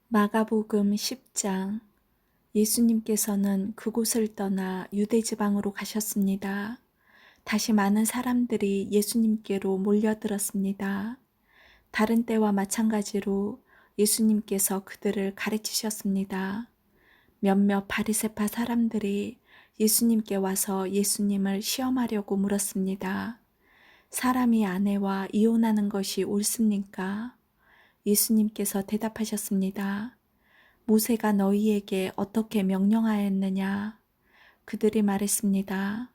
마가복음 10장. 예수님께서는 그곳을 떠나 유대 지방으로 가셨습니다. 다시 많은 사람들이 예수님께로 몰려들었습니다. 다른 때와 마찬가지로 예수님께서 그들을 가르치셨습니다. 몇몇 바리새파 사람들이 예수님께 와서 예수님을 시험하려고 물었습니다. 사람이 아내와 이혼하는 것이 옳습니까? 예수님께서 대답하셨습니다. 모세가 너희에게 어떻게 명령하였느냐? 그들이 말했습니다.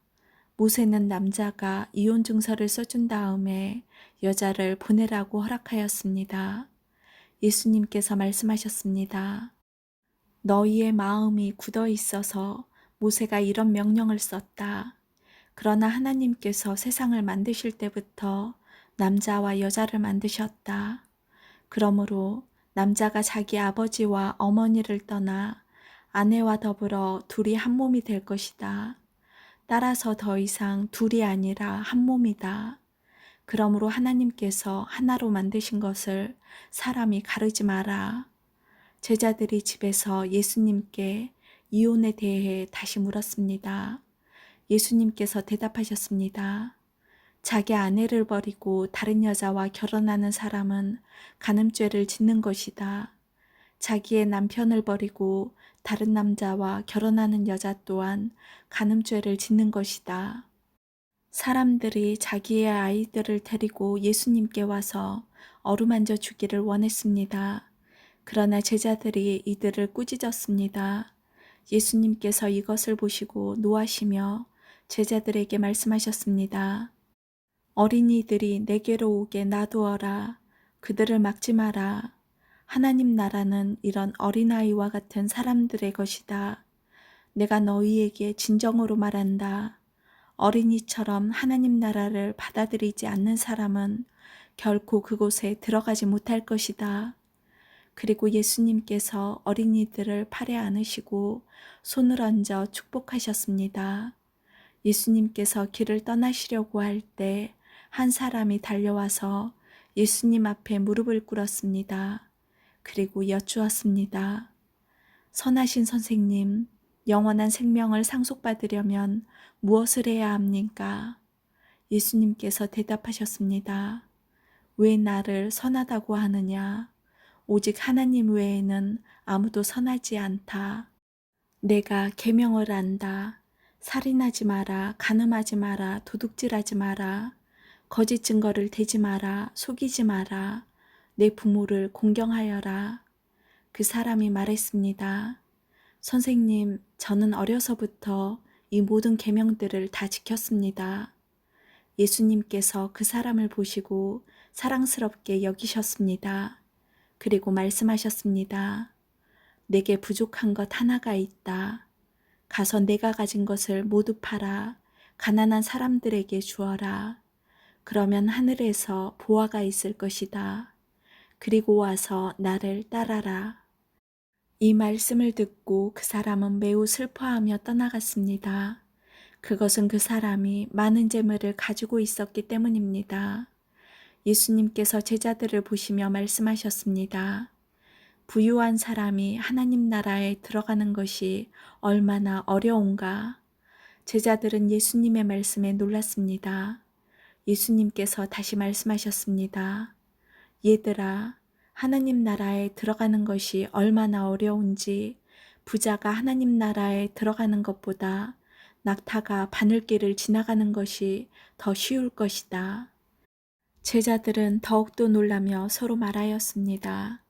모세는 남자가 이혼 증서를 써준 다음에 여자를 보내라고 허락하였습니다. 예수님께서 말씀하셨습니다. 너희의 마음이 굳어 있어서 모세가 이런 명령을 썼다. 그러나 하나님께서 세상을 만드실 때부터 남자와 여자를 만드셨다. 그러므로 남자가 자기 아버지와 어머니를 떠나 아내와 더불어 둘이 한 몸이 될 것이다. 따라서 더 이상 둘이 아니라 한 몸이다. 그러므로 하나님께서 하나로 만드신 것을 사람이 가르지 마라. 제자들이 집에서 예수님께 이혼에 대해 다시 물었습니다. 예수님께서 대답하셨습니다. 자기 아내를 버리고 다른 여자와 결혼하는 사람은 간음죄를 짓는 것이다. 자기의 남편을 버리고 다른 남자와 결혼하는 여자 또한 간음죄를 짓는 것이다. 사람들이 자기의 아이들을 데리고 예수님께 와서 어루만져 주기를 원했습니다. 그러나 제자들이 이들을 꾸짖었습니다. 예수님께서 이것을 보시고 노하시며 제자들에게 말씀하셨습니다. 어린이들이 내게로 오게 놔두어라. 그들을 막지 마라. 하나님 나라는 이런 어린아이와 같은 사람들의 것이다. 내가 너희에게 진정으로 말한다. 어린이처럼 하나님 나라를 받아들이지 않는 사람은 결코 그곳에 들어가지 못할 것이다. 그리고 예수님께서 어린이들을 팔에 안으시고 손을 얹어 축복하셨습니다. 예수님께서 길을 떠나시려고 할 때 한 사람이 달려와서 예수님 앞에 무릎을 꿇었습니다. 그리고 여쭈었습니다. 선하신 선생님, 영원한 생명을 상속받으려면 무엇을 해야 합니까? 예수님께서 대답하셨습니다. 왜 나를 선하다고 하느냐? 오직 하나님 외에는 아무도 선하지 않다. 내가 계명을 안다. 살인하지 마라, 간음하지 마라, 도둑질하지 마라, 거짓 증거를 대지 마라, 속이지 마라, 내 부모를 공경하여라. 그 사람이 말했습니다. 선생님, 저는 어려서부터 이 모든 계명들을 다 지켰습니다. 예수님께서 그 사람을 보시고 사랑스럽게 여기셨습니다. 그리고 말씀하셨습니다. 내게 부족한 것 하나가 있다. 가서 내가 가진 것을 모두 팔아 가난한 사람들에게 주어라. 그러면 하늘에서 보화가 있을 것이다. 그리고 와서 나를 따라라. 이 말씀을 듣고 그 사람은 매우 슬퍼하며 떠나갔습니다. 그것은 그 사람이 많은 재물을 가지고 있었기 때문입니다. 예수님께서 제자들을 보시며 말씀하셨습니다. 부유한 사람이 하나님 나라에 들어가는 것이 얼마나 어려운가. 제자들은 예수님의 말씀에 놀랐습니다. 예수님께서 다시 말씀하셨습니다. 얘들아, 하나님 나라에 들어가는 것이 얼마나 어려운지 부자가 하나님 나라에 들어가는 것보다 낙타가 바늘길을 지나가는 것이 더 쉬울 것이다. 제자들은 더욱더 놀라며 서로 말하였습니다.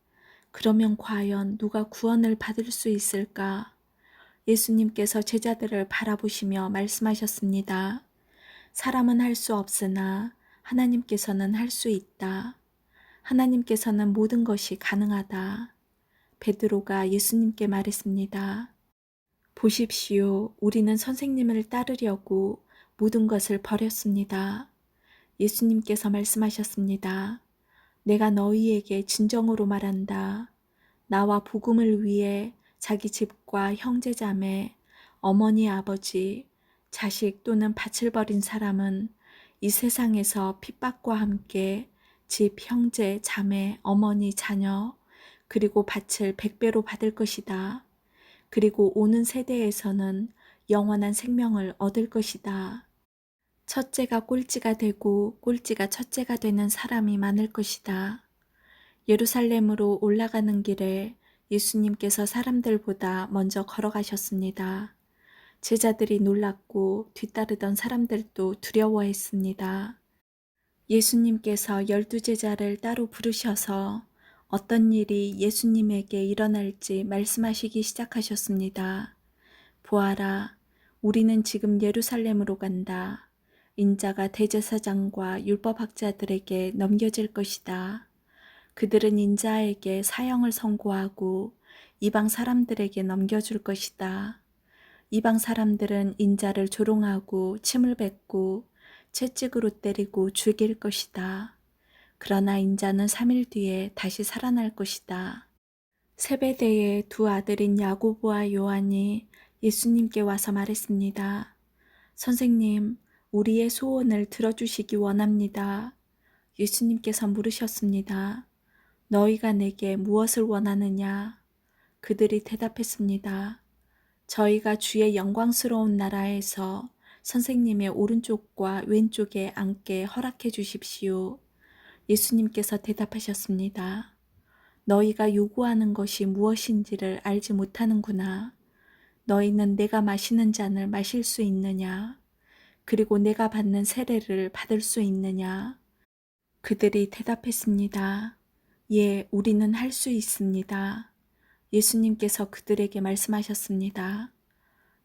그러면 과연 누가 구원을 받을 수 있을까? 예수님께서 제자들을 바라보시며 말씀하셨습니다. 사람은 할 수 없으나 하나님께서는 할 수 있다. 하나님께서는 모든 것이 가능하다. 베드로가 예수님께 말했습니다. 보십시오. 우리는 선생님을 따르려고 모든 것을 버렸습니다. 예수님께서 말씀하셨습니다. 내가 너희에게 진정으로 말한다. 나와 복음을 위해 자기 집과 형제자매, 어머니, 아버지, 자식 또는 밭을 버린 사람은 이 세상에서 핍박과 함께 집, 형제, 자매, 어머니, 자녀, 그리고 밭을 100배로 받을 것이다. 그리고 오는 세대에서는 영원한 생명을 얻을 것이다. 첫째가 꼴찌가 되고 꼴찌가 첫째가 되는 사람이 많을 것이다. 예루살렘으로 올라가는 길에 예수님께서 사람들보다 먼저 걸어가셨습니다. 제자들이 놀랐고 뒤따르던 사람들도 두려워했습니다. 예수님께서 12제자를 따로 부르셔서 어떤 일이 예수님에게 일어날지 말씀하시기 시작하셨습니다. 보아라, 우리는 지금 예루살렘으로 간다. 인자가 대제사장과 율법학자들에게 넘겨질 것이다. 그들은 인자에게 사형을 선고하고 이방 사람들에게 넘겨줄 것이다. 이방 사람들은 인자를 조롱하고 침을 뱉고 채찍으로 때리고 죽일 것이다. 그러나 인자는 3일 뒤에 다시 살아날 것이다. 세베대의 두 아들인 야고보와 요한이 예수님께 와서 말했습니다. 선생님, 우리의 소원을 들어주시기 원합니다. 예수님께서 물으셨습니다. 너희가 내게 무엇을 원하느냐? 그들이 대답했습니다. 저희가 주의 영광스러운 나라에서 선생님의 오른쪽과 왼쪽에 앉게 허락해 주십시오. 예수님께서 대답하셨습니다. 너희가 요구하는 것이 무엇인지를 알지 못하는구나. 너희는 내가 마시는 잔을 마실 수 있느냐? 그리고 내가 받는 세례를 받을 수 있느냐? 그들이 대답했습니다. 예, 우리는 할 수 있습니다. 예수님께서 그들에게 말씀하셨습니다.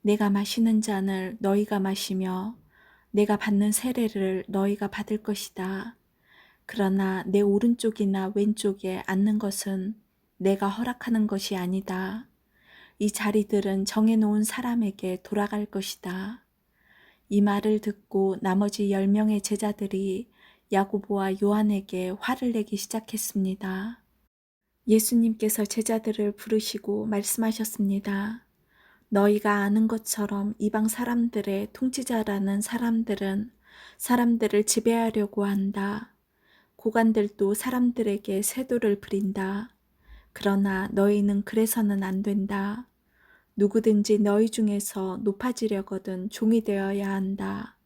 내가 마시는 잔을 너희가 마시며 내가 받는 세례를 너희가 받을 것이다. 그러나 내 오른쪽이나 왼쪽에 앉는 것은 내가 허락하는 것이 아니다. 이 자리들은 정해놓은 사람에게 돌아갈 것이다. 이 말을 듣고 나머지 10명의 제자들이 야고보와 요한에게 화를 내기 시작했습니다. 예수님께서 제자들을 부르시고 말씀하셨습니다. 너희가 아는 것처럼 이방 사람들의 통치자라는 사람들은 사람들을 지배하려고 한다. 고관들도 사람들에게 세도를 부린다. 그러나 너희는 그래서는 안 된다. 누구든지 너희 중에서 높아지려거든 종이 되어야 한다.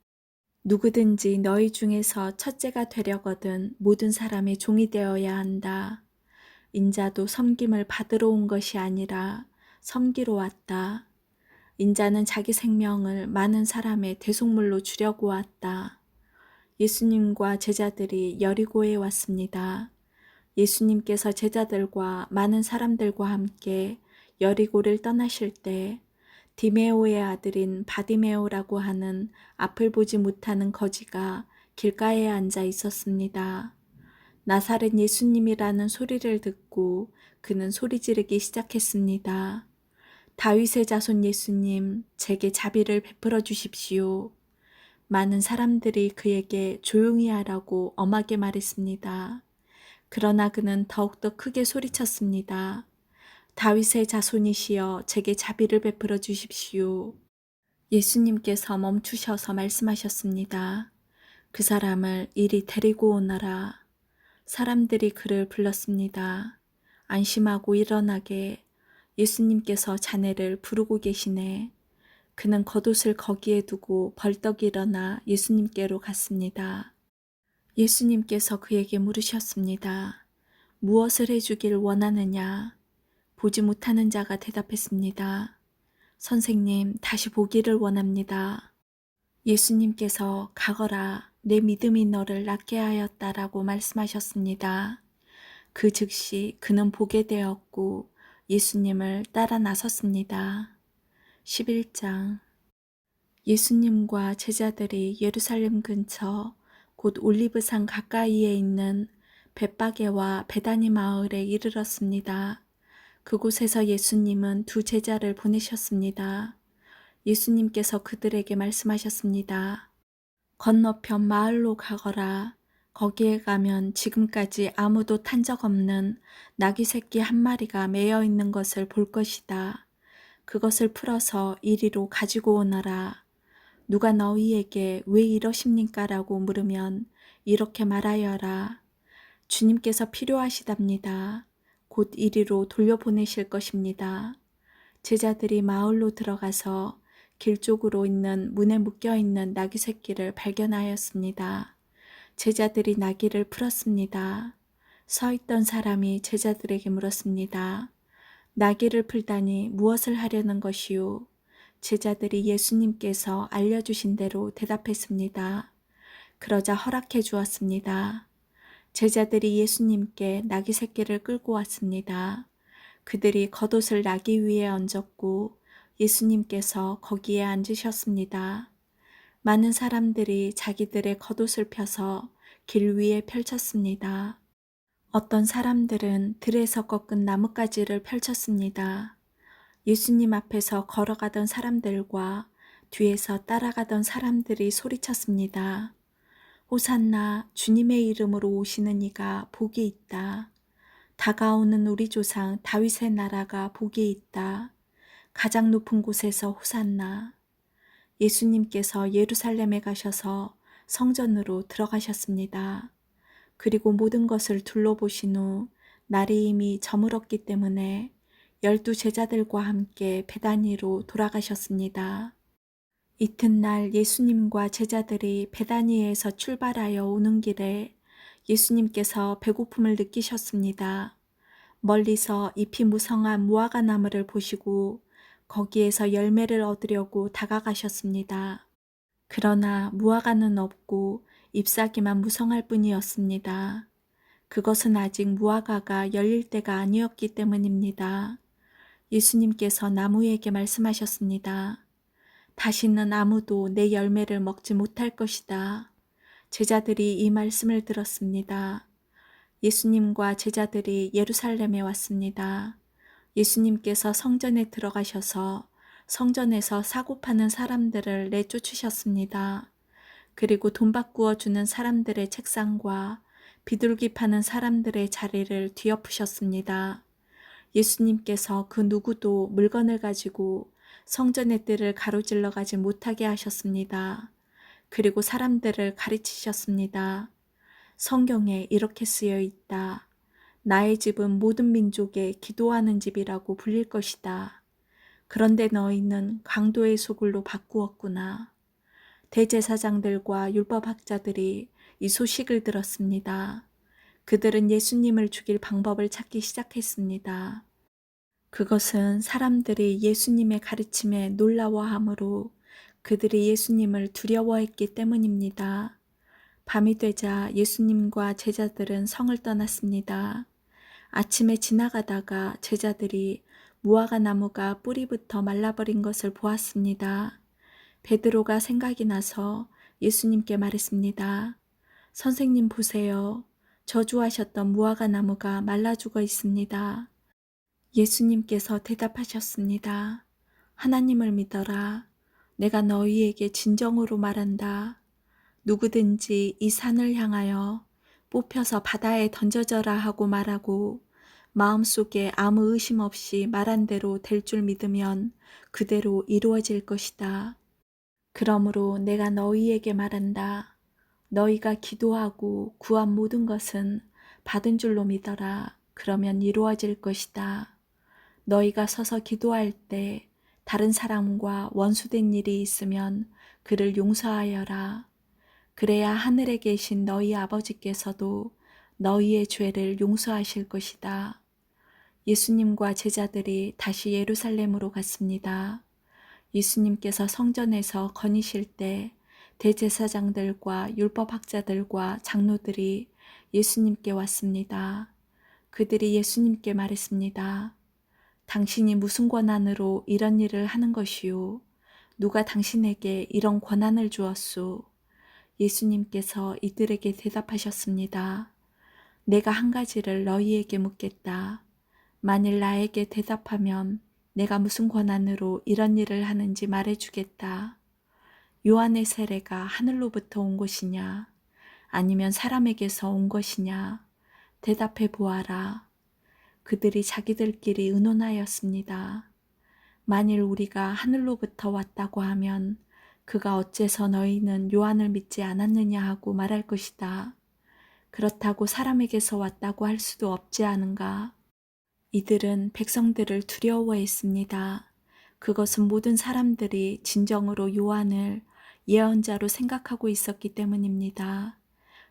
누구든지 너희 중에서 첫째가 되려거든 모든 사람의 종이 되어야 한다. 인자도 섬김을 받으러 온 것이 아니라 섬기러 왔다. 인자는 자기 생명을 많은 사람의 대속물로 주려고 왔다. 예수님과 제자들이 여리고에 왔습니다. 예수님께서 제자들과 많은 사람들과 함께 여리고를 떠나실 때 디메오의 아들인 바디메오라고 하는 앞을 보지 못하는 거지가 길가에 앉아 있었습니다. 나사렛 예수님이라는 소리를 듣고 그는 소리 지르기 시작했습니다. 다윗의 자손 예수님, 제게 자비를 베풀어 주십시오. 많은 사람들이 그에게 조용히 하라고 엄하게 말했습니다. 그러나 그는 더욱더 크게 소리쳤습니다. 다윗의 자손이시여 제게 자비를 베풀어 주십시오. 예수님께서 멈추셔서 말씀하셨습니다. 그 사람을 이리 데리고 오너라. 사람들이 그를 불렀습니다. 안심하고 일어나게. 예수님께서 자네를 부르고 계시네. 그는 겉옷을 거기에 두고 벌떡 일어나 예수님께로 갔습니다. 예수님께서 그에게 물으셨습니다. 무엇을 해주길 원하느냐? 보지 못하는 자가 대답했습니다. 선생님, 다시 보기를 원합니다. 예수님께서 가거라, 내 믿음이 너를 낫게 하였다라고 말씀하셨습니다. 그 즉시 그는 보게 되었고 예수님을 따라 나섰습니다. 11장 예수님과 제자들이 예루살렘 근처 곧 올리브산 가까이에 있는 벳바게와 베다니 마을에 이르렀습니다. 그곳에서 예수님은 두 제자를 보내셨습니다. 예수님께서 그들에게 말씀하셨습니다. 건너편 마을로 가거라. 거기에 가면 지금까지 아무도 탄 적 없는 나귀 새끼 한 마리가 매여 있는 것을 볼 것이다. 그것을 풀어서 이리로 가지고 오너라. 누가 너희에게 왜 이러십니까? 라고 물으면 이렇게 말하여라. 주님께서 필요하시답니다. 곧 이리로 돌려보내실 것입니다. 제자들이 마을로 들어가서 길 쪽으로 있는 문에 묶여있는 나귀 새끼를 발견하였습니다. 제자들이 나귀를 풀었습니다. 서 있던 사람이 제자들에게 물었습니다. 나귀를 풀다니 무엇을 하려는 것이요? 제자들이 예수님께서 알려주신 대로 대답했습니다. 그러자 허락해 주었습니다. 제자들이 예수님께 나귀 새끼를 끌고 왔습니다. 그들이 겉옷을 나귀 위에 얹었고 예수님께서 거기에 앉으셨습니다. 많은 사람들이 자기들의 겉옷을 펴서 길 위에 펼쳤습니다. 어떤 사람들은 들에서 꺾은 나뭇가지를 펼쳤습니다. 예수님 앞에서 걸어가던 사람들과 뒤에서 따라가던 사람들이 소리쳤습니다. 호산나, 주님의 이름으로 오시는 이가 복이 있다. 다가오는 우리 조상 다윗의 나라가 복이 있다. 가장 높은 곳에서 호산나. 예수님께서 예루살렘에 가셔서 성전으로 들어가셨습니다. 그리고 모든 것을 둘러보신 후 날이 이미 저물었기 때문에 12 제자들과 함께 베다니로 돌아가셨습니다. 이튿날 예수님과 제자들이 베다니에서 출발하여 오는 길에 예수님께서 배고픔을 느끼셨습니다. 멀리서 잎이 무성한 무화과 나무를 보시고 거기에서 열매를 얻으려고 다가가셨습니다. 그러나 무화과는 없고 잎사귀만 무성할 뿐이었습니다. 그것은 아직 무화과가 열릴 때가 아니었기 때문입니다. 예수님께서 나무에게 말씀하셨습니다. 다시는 아무도 내 열매를 먹지 못할 것이다. 제자들이 이 말씀을 들었습니다. 예수님과 제자들이 예루살렘에 왔습니다. 예수님께서 성전에 들어가셔서 성전에서 사고 파는 사람들을 내쫓으셨습니다. 그리고 돈 바꾸어 주는 사람들의 책상과 비둘기 파는 사람들의 자리를 뒤엎으셨습니다. 예수님께서 그 누구도 물건을 가지고 성전의 뜰을 가로질러 가지 못하게 하셨습니다. 그리고 사람들을 가르치셨습니다. 성경에 이렇게 쓰여 있다. 나의 집은 모든 민족에 기도하는 집이라고 불릴 것이다. 그런데 너희는 강도의 소굴로 바꾸었구나. 대제사장들과 율법학자들이 이 소식을 들었습니다. 그들은 예수님을 죽일 방법을 찾기 시작했습니다. 그것은 사람들이 예수님의 가르침에 놀라워하므로 그들이 예수님을 두려워했기 때문입니다. 밤이 되자 예수님과 제자들은 성을 떠났습니다. 아침에 지나가다가 제자들이 무화과 나무가 뿌리부터 말라버린 것을 보았습니다. 베드로가 생각이 나서 예수님께 말했습니다. 선생님 보세요. 저주하셨던 무화과 나무가 말라 죽어 있습니다. 예수님께서 대답하셨습니다. 하나님을 믿어라. 내가 너희에게 진정으로 말한다. 누구든지 이 산을 향하여 뽑혀서 바다에 던져져라 하고 말하고 마음속에 아무 의심 없이 말한 대로 될 줄 믿으면 그대로 이루어질 것이다. 그러므로 내가 너희에게 말한다. 너희가 기도하고 구한 모든 것은 받은 줄로 믿어라. 그러면 이루어질 것이다. 너희가 서서 기도할 때 다른 사람과 원수된 일이 있으면 그를 용서하여라. 그래야 하늘에 계신 너희 아버지께서도 너희의 죄를 용서하실 것이다. 예수님과 제자들이 다시 예루살렘으로 갔습니다. 예수님께서 성전에서 거니실 때 대제사장들과 율법학자들과 장로들이 예수님께 왔습니다. 그들이 예수님께 말했습니다. 당신이 무슨 권한으로 이런 일을 하는 것이요? 누가 당신에게 이런 권한을 주었소? 예수님께서 이들에게 대답하셨습니다. 내가 한 가지를 너희에게 묻겠다. 만일 나에게 대답하면 내가 무슨 권한으로 이런 일을 하는지 말해주겠다. 요한의 세례가 하늘로부터 온 것이냐? 아니면 사람에게서 온 것이냐? 대답해 보아라. 그들이 자기들끼리 의논하였습니다. 만일 우리가 하늘로부터 왔다고 하면 그가 어째서 너희는 요한을 믿지 않았느냐 하고 말할 것이다. 그렇다고 사람에게서 왔다고 할 수도 없지 않은가? 이들은 백성들을 두려워했습니다. 그것은 모든 사람들이 진정으로 요한을 예언자로 생각하고 있었기 때문입니다.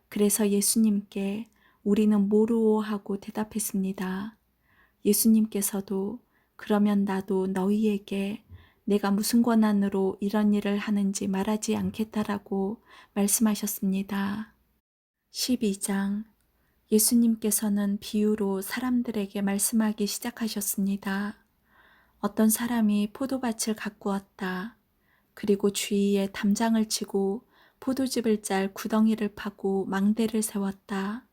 그래서 예수님께 우리는 모르오 하고 대답했습니다. 예수님께서도 그러면 나도 너희에게 내가 무슨 권한으로 이런 일을 하는지 말하지 않겠다라고 말씀하셨습니다. 12장 예수님께서는 비유로 사람들에게 말씀하기 시작하셨습니다. 어떤 사람이 포도밭을 가꾸었다. 그리고 주위에 담장을 치고 포도즙을 짤 구덩이를 파고 망대를 세웠다.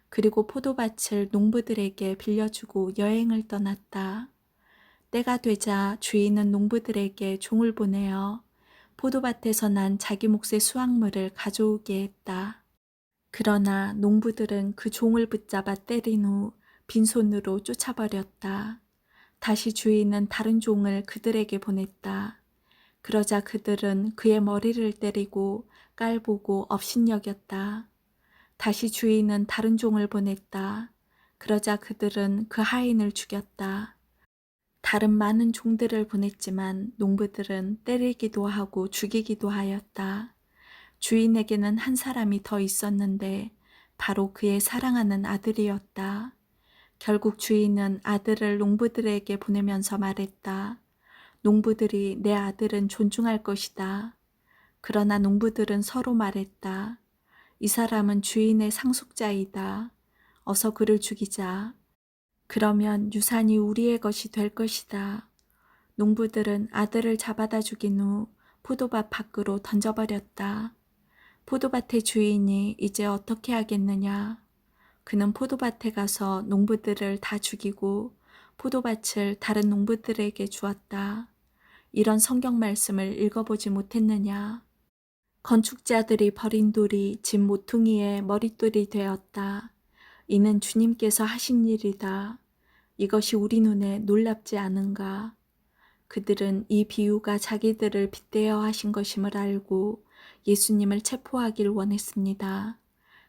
그리고 포도밭을 농부들에게 빌려주고 여행을 떠났다. 때가 되자 주인은 농부들에게 종을 보내어 포도밭에서 난 자기 몫의 수확물을 가져오게 했다. 그러나 농부들은 그 종을 붙잡아 때린 후 빈손으로 쫓아버렸다. 다시 주인은 다른 종을 그들에게 보냈다. 그러자 그들은 그의 머리를 때리고 깔보고 업신여겼다. 다시 주인은 다른 종을 보냈다. 그러자 그들은 그 하인을 죽였다. 다른 많은 종들을 보냈지만 농부들은 때리기도 하고 죽이기도 하였다. 주인에게는 한 사람이 더 있었는데 바로 그의 사랑하는 아들이었다. 결국 주인은 아들을 농부들에게 보내면서 말했다. 농부들이 내 아들은 존중할 것이다. 그러나 농부들은 서로 말했다. 이 사람은 주인의 상속자이다. 어서 그를 죽이자. 그러면 유산이 우리의 것이 될 것이다. 농부들은 아들을 잡아다 죽인 후 포도밭 밖으로 던져버렸다. 포도밭의 주인이 이제 어떻게 하겠느냐. 그는 포도밭에 가서 농부들을 다 죽이고 포도밭을 다른 농부들에게 주었다. 이런 성경 말씀을 읽어보지 못했느냐. 건축자들이 버린 돌이 집 모퉁이의 머릿돌이 되었다. 이는 주님께서 하신 일이다. 이것이 우리 눈에 놀랍지 않은가. 그들은 이 비유가 자기들을 빗대어 하신 것임을 알고 예수님을 체포하길 원했습니다.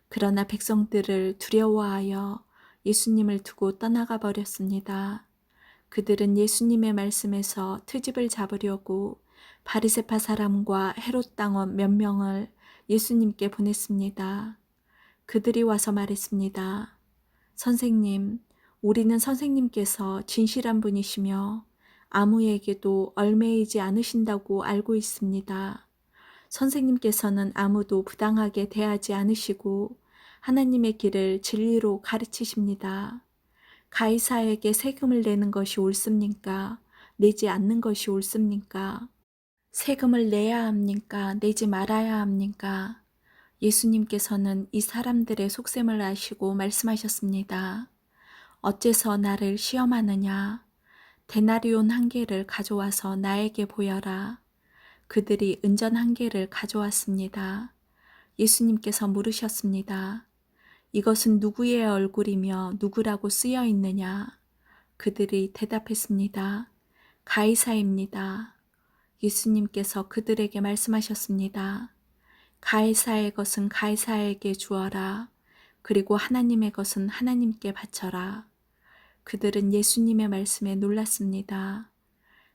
그러나 백성들을 두려워하여 예수님을 두고 떠나가 버렸습니다. 그들은 예수님의 말씀에서 트집을 잡으려고 바리새파 사람과 헤롯 당원 몇 명을 예수님께 보냈습니다. 그들이 와서 말했습니다. 선생님, 우리는 선생님께서 진실한 분이시며 아무에게도 얼매이지 않으신다고 알고 있습니다. 선생님께서는 아무도 부당하게 대하지 않으시고 하나님의 길을 진리로 가르치십니다. 가이사에게 세금을 내는 것이 옳습니까? 내지 않는 것이 옳습니까? 세금을 내야 합니까? 내지 말아야 합니까? 예수님께서는 이 사람들의 속셈을 아시고 말씀하셨습니다. 어째서 나를 시험하느냐? 데나리온 한 개를 가져와서 나에게 보여라. 그들이 은전 한 개를 가져왔습니다. 예수님께서 물으셨습니다. 이것은 누구의 얼굴이며 누구라고 쓰여 있느냐? 그들이 대답했습니다. 가이사입니다. 예수님께서 그들에게 말씀하셨습니다. 가이사의 것은 가이사에게 주어라. 그리고 하나님의 것은 하나님께 바쳐라. 그들은 예수님의 말씀에 놀랐습니다.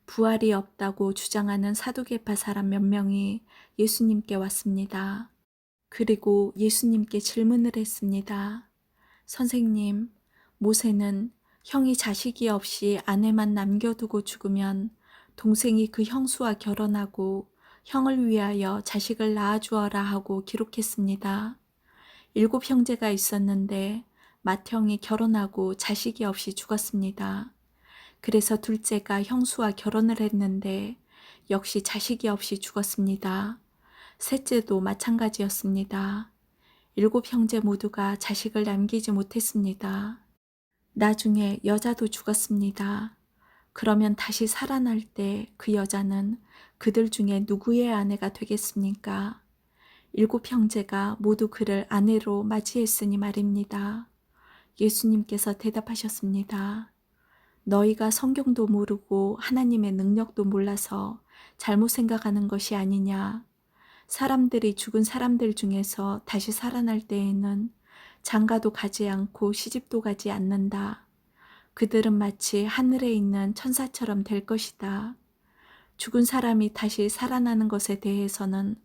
부활이 없다고 주장하는 사두개파 사람 몇 명이 예수님께 왔습니다. 그리고 예수님께 질문을 했습니다. 선생님, 모세는 형이 자식이 없이 아내만 남겨두고 죽으면 동생이 그 형수와 결혼하고 형을 위하여 자식을 낳아주어라 하고 기록했습니다. 7 형제가 있었는데 맏형이 결혼하고 자식이 없이 죽었습니다. 그래서 둘째가 형수와 결혼을 했는데 역시 자식이 없이 죽었습니다. 셋째도 마찬가지였습니다. 7 형제 모두가 자식을 남기지 못했습니다. 나중에 여자도 죽었습니다. 그러면 다시 살아날 때 그 여자는 그들 중에 누구의 아내가 되겠습니까? 7 형제가 모두 그를 아내로 맞이했으니 말입니다. 예수님께서 대답하셨습니다. 너희가 성경도 모르고 하나님의 능력도 몰라서 잘못 생각하는 것이 아니냐. 사람들이 죽은 사람들 중에서 다시 살아날 때에는 장가도 가지 않고 시집도 가지 않는다. 그들은 마치 하늘에 있는 천사처럼 될 것이다. 죽은 사람이 다시 살아나는 것에 대해서는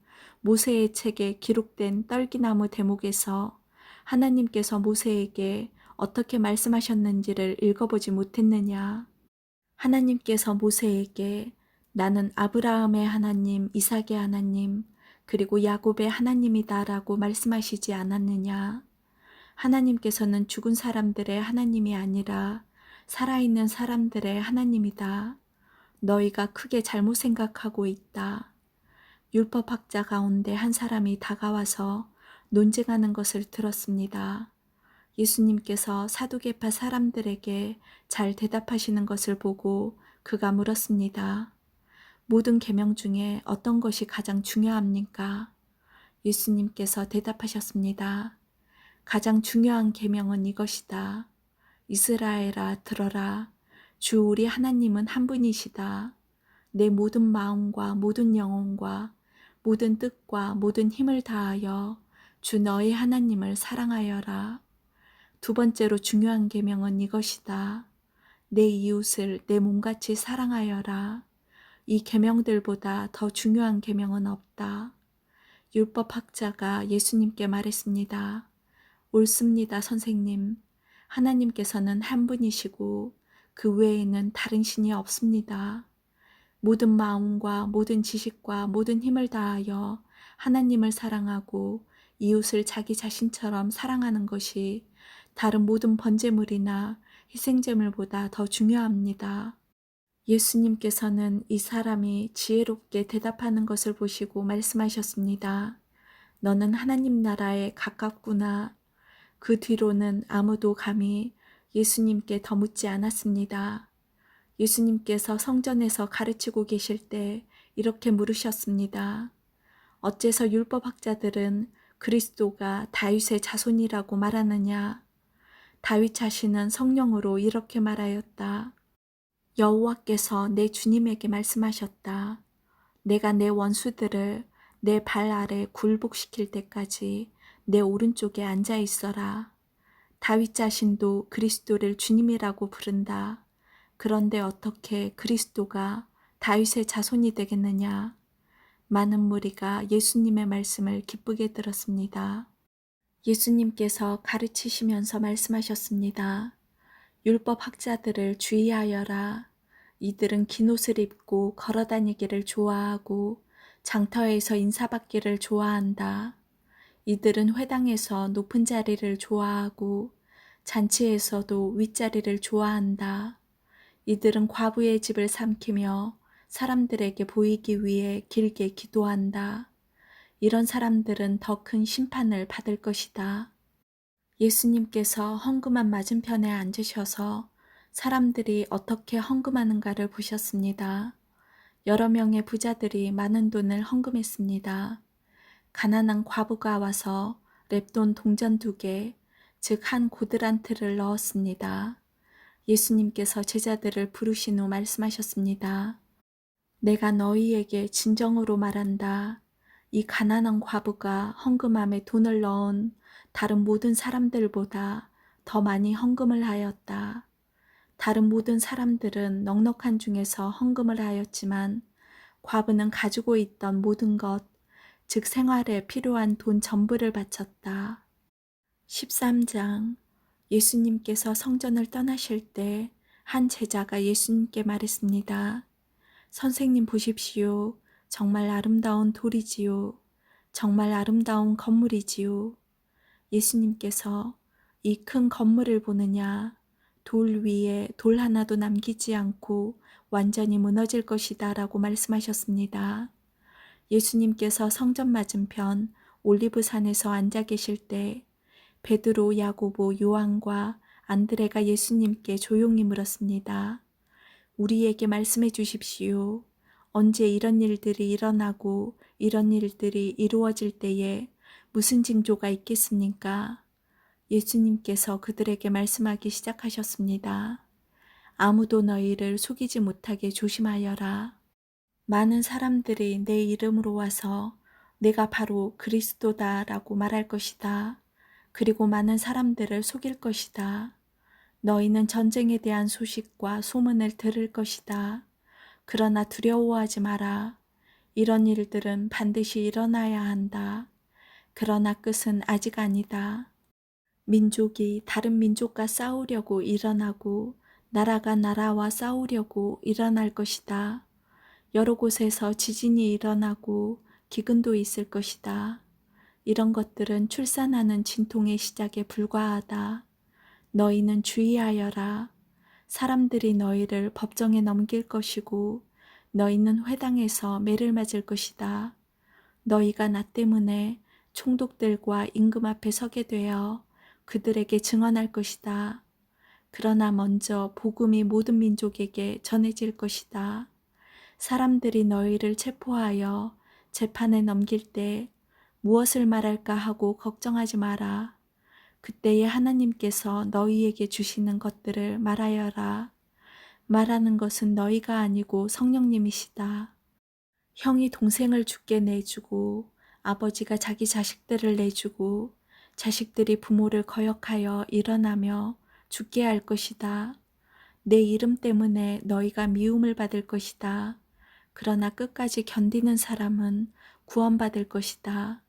모세의 책에 기록된 떨기나무 대목에서 하나님께서 모세에게 어떻게 말씀하셨는지를 읽어보지 못했느냐. 하나님께서 모세에게 나는 아브라함의 하나님, 이삭의 하나님, 그리고 야곱의 하나님이다라고 말씀하시지 않았느냐. 하나님께서는 죽은 사람들의 하나님이 아니라 살아있는 사람들의 하나님이다. 너희가 크게 잘못 생각하고 있다. 율법학자 가운데 한 사람이 다가와서 논쟁하는 것을 들었습니다. 예수님께서 사두개파 사람들에게 잘 대답하시는 것을 보고 그가 물었습니다. 모든 계명 중에 어떤 것이 가장 중요합니까? 예수님께서 대답하셨습니다. 가장 중요한 계명은 이것이다. 이스라엘아 들어라. 주 우리 하나님은 한 분이시다. 내 모든 마음과 모든 영혼과 모든 뜻과 모든 힘을 다하여 주 너희 하나님을 사랑하여라. 두 번째로 중요한 계명은 이것이다. 내 이웃을 내 몸같이 사랑하여라. 이 계명들보다 더 중요한 계명은 없다. 율법학자가 예수님께 말했습니다. 옳습니다, 선생님. 하나님께서는 한 분이시고 그 외에는 다른 신이 없습니다. 모든 마음과 모든 지식과 모든 힘을 다하여 하나님을 사랑하고 이웃을 자기 자신처럼 사랑하는 것이 다른 모든 번제물이나 희생제물보다 더 중요합니다. 예수님께서는 이 사람이 지혜롭게 대답하는 것을 보시고 말씀하셨습니다. 너는 하나님 나라에 가깝구나. 그 뒤로는 아무도 감히 예수님께 더 묻지 않았습니다. 예수님께서 성전에서 가르치고 계실 때 이렇게 물으셨습니다. 어째서 율법학자들은 그리스도가 다윗의 자손이라고 말하느냐? 다윗 자신은 성령으로 이렇게 말하였다. 여호와께서 내 주님에게 말씀하셨다. 내가 내 원수들을 내 발 아래 굴복시킬 때까지 내 오른쪽에 앉아 있어라. 다윗 자신도 그리스도를 주님이라고 부른다. 그런데 어떻게 그리스도가 다윗의 자손이 되겠느냐? 많은 무리가 예수님의 말씀을 기쁘게 들었습니다. 예수님께서 가르치시면서 말씀하셨습니다. 율법학자들을 주의하여라. 이들은 긴 옷을 입고 걸어다니기를 좋아하고 장터에서 인사받기를 좋아한다. 이들은 회당에서 높은 자리를 좋아하고 잔치에서도 윗자리를 좋아한다. 이들은 과부의 집을 삼키며 사람들에게 보이기 위해 길게 기도한다. 이런 사람들은 더 큰 심판을 받을 것이다. 예수님께서 헌금한 맞은편에 앉으셔서 사람들이 어떻게 헌금하는가를 보셨습니다. 여러 명의 부자들이 많은 돈을 헌금했습니다. 가난한 과부가 와서 랩돈 동전 2개, 즉 한 고드란트를 넣었습니다. 예수님께서 제자들을 부르신 후 말씀하셨습니다. 내가 너희에게 진정으로 말한다. 이 가난한 과부가 헌금함에 돈을 넣은 다른 모든 사람들보다 더 많이 헌금을 하였다. 다른 모든 사람들은 넉넉한 중에서 헌금을 하였지만 과부는 가지고 있던 모든 것, 즉 생활에 필요한 돈 전부를 바쳤다. 13장. 예수님께서 성전을 떠나실 때 한 제자가 예수님께 말했습니다. 선생님 보십시오. 정말 아름다운 돌이지요. 정말 아름다운 건물이지요. 예수님께서 이 큰 건물을 보느냐? 돌 위에 돌 하나도 남기지 않고 완전히 무너질 것이다 라고 말씀하셨습니다. 예수님께서 성전 맞은편 올리브산에서 앉아 계실 때 베드로, 야고보, 요한과 안드레가 예수님께 조용히 물었습니다. 우리에게 말씀해 주십시오. 언제 이런 일들이 일어나고 이런 일들이 이루어질 때에 무슨 징조가 있겠습니까? 예수님께서 그들에게 말씀하기 시작하셨습니다. 아무도 너희를 속이지 못하게 조심하여라. 많은 사람들이 내 이름으로 와서 내가 바로 그리스도다라고 말할 것이다. 그리고 많은 사람들을 속일 것이다. 너희는 전쟁에 대한 소식과 소문을 들을 것이다. 그러나 두려워하지 마라. 이런 일들은 반드시 일어나야 한다. 그러나 끝은 아직 아니다. 민족이 다른 민족과 싸우려고 일어나고 나라가 나라와 싸우려고 일어날 것이다. 여러 곳에서 지진이 일어나고 기근도 있을 것이다. 이런 것들은 출산하는 진통의 시작에 불과하다. 너희는 주의하여라. 사람들이 너희를 법정에 넘길 것이고 너희는 회당에서 매를 맞을 것이다. 너희가 나 때문에 총독들과 임금 앞에 서게 되어 그들에게 증언할 것이다. 그러나 먼저 복음이 모든 민족에게 전해질 것이다. 사람들이 너희를 체포하여 재판에 넘길 때 무엇을 말할까 하고 걱정하지 마라. 그때에 하나님께서 너희에게 주시는 것들을 말하여라. 말하는 것은 너희가 아니고 성령님이시다. 형이 동생을 죽게 내주고 아버지가 자기 자식들을 내주고 자식들이 부모를 거역하여 일어나며 죽게 할 것이다. 내 이름 때문에 너희가 미움을 받을 것이다. 그러나 끝까지 견디는 사람은 구원받을 것이다.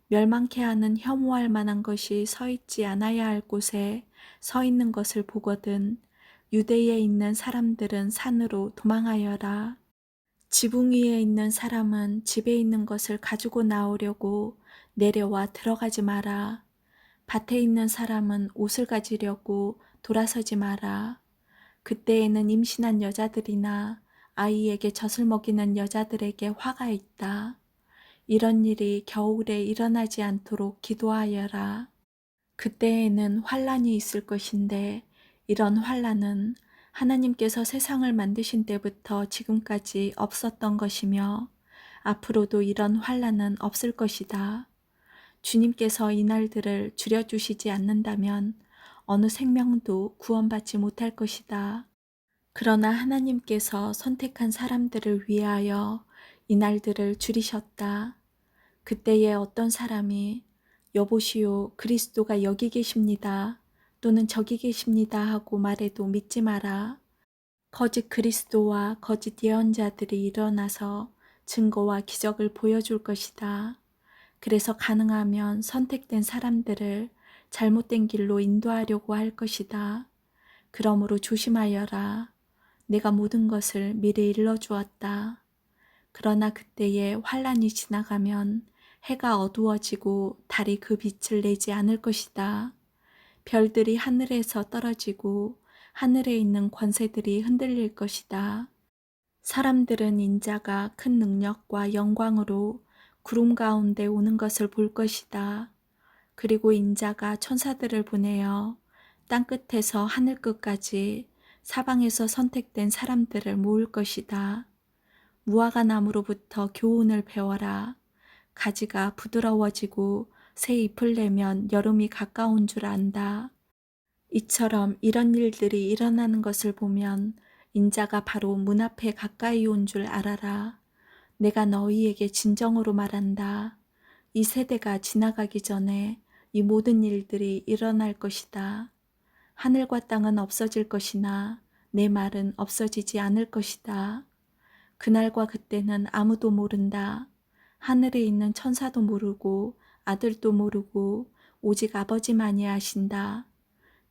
멸망케 하는 혐오할 만한 것이 서 있지 않아야 할 곳에 서 있는 것을 보거든 유대에 있는 사람들은 산으로 도망하여라. 지붕 위에 있는 사람은 집에 있는 것을 가지고 나오려고 내려와 들어가지 마라. 밭에 있는 사람은 옷을 가지려고 돌아서지 마라. 그때에는 임신한 여자들이나 아이에게 젖을 먹이는 여자들에게 화가 있다. 이런 일이 겨울에 일어나지 않도록 기도하여라. 그때에는 환란이 있을 것인데 이런 환란은 하나님께서 세상을 만드신 때부터 지금까지 없었던 것이며 앞으로도 이런 환란은 없을 것이다. 주님께서 이 날들을 줄여주시지 않는다면 어느 생명도 구원받지 못할 것이다. 그러나 하나님께서 선택한 사람들을 위하여 이 날들을 줄이셨다. 그때에 어떤 사람이 여보시오 그리스도가 여기 계십니다. 또는 저기 계십니다 하고 말해도 믿지 마라. 거짓 그리스도와 거짓 예언자들이 일어나서 증거와 기적을 보여줄 것이다. 그래서 가능하면 선택된 사람들을 잘못된 길로 인도하려고 할 것이다. 그러므로 조심하여라. 내가 모든 것을 미리 일러주었다. 그러나 그때에 환란이 지나가면 해가 어두워지고 달이 그 빛을 내지 않을 것이다. 별들이 하늘에서 떨어지고 하늘에 있는 권세들이 흔들릴 것이다. 사람들은 인자가 큰 능력과 영광으로 구름 가운데 오는 것을 볼 것이다. 그리고 인자가 천사들을 보내어 땅끝에서 하늘끝까지 사방에서 선택된 사람들을 모을 것이다. 무화과 나무로부터 교훈을 배워라. 가지가 부드러워지고 새 잎을 내면 여름이 가까운 줄 안다. 이처럼 이런 일들이 일어나는 것을 보면 인자가 바로 문 앞에 가까이 온 줄 알아라. 내가 너희에게 진정으로 말한다. 이 세대가 지나가기 전에 이 모든 일들이 일어날 것이다. 하늘과 땅은 없어질 것이나 내 말은 없어지지 않을 것이다. 그날과 그때는 아무도 모른다. 하늘에 있는 천사도 모르고 아들도 모르고 오직 아버지만이 아신다.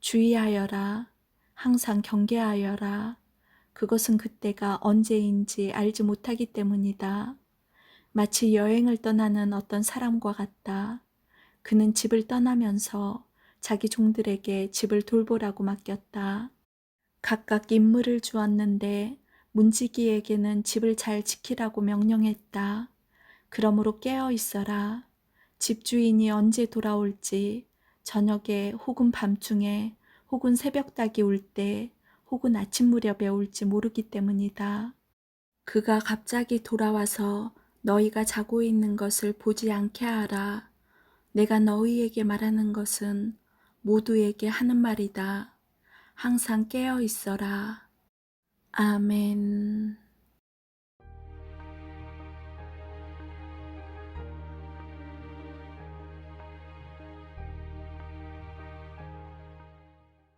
주의하여라. 항상 경계하여라. 그것은 그때가 언제인지 알지 못하기 때문이다. 마치 여행을 떠나는 어떤 사람과 같다. 그는 집을 떠나면서 자기 종들에게 집을 돌보라고 맡겼다. 각각 임무를 주었는데 문지기에게는 집을 잘 지키라고 명령했다. 그러므로 깨어 있어라. 집주인이 언제 돌아올지 저녁에 혹은 밤중에 혹은 새벽닭이 울 때 혹은 아침 무렵에 올지 모르기 때문이다. 그가 갑자기 돌아와서 너희가 자고 있는 것을 보지 않게 하라. 내가 너희에게 말하는 것은 모두에게 하는 말이다. 항상 깨어 있어라. 아멘.